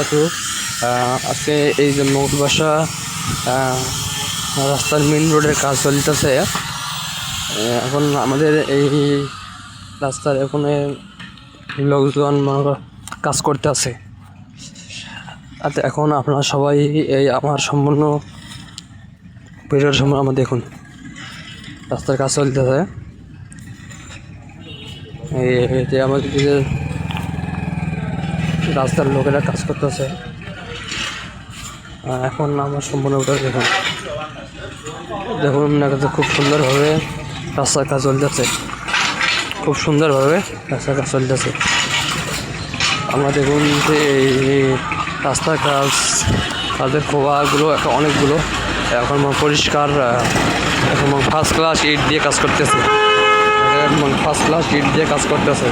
বারাকাতুহু। আজকে এই যে মৌলবাসা রাস্তার মেন রোডের কাজ চলতেছে। এখন আমাদের এই রাস্তার এখানে লোকজন কাজ করতে আছে। এখন আপনারা সবাই এই আমার সম্পূর্ণ ভিডিওর সময় আমার দেখুন, রাস্তার কাজ চলতেছে। এই আমাদের যে রাস্তার লোকেরা কাজ করতেছে, এখন আমার সম্পূর্ণটা দেখুন দেখুন খুব সুন্দরভাবে রাস্তার কাজ চলতেছে, খুব সুন্দরভাবে রাস্তার কাজ চলতেছে। আমরা দেখুন যে এই রাস্তার কাজের খোয়াগুলো এখন অনেকগুলো এখন পরিষ্কার, এখন ফার্স্ট ক্লাস ইট দিয়ে কাজ করতেছে, ফার্স্ট ক্লাস ইট দিয়ে কাজ করতেছে।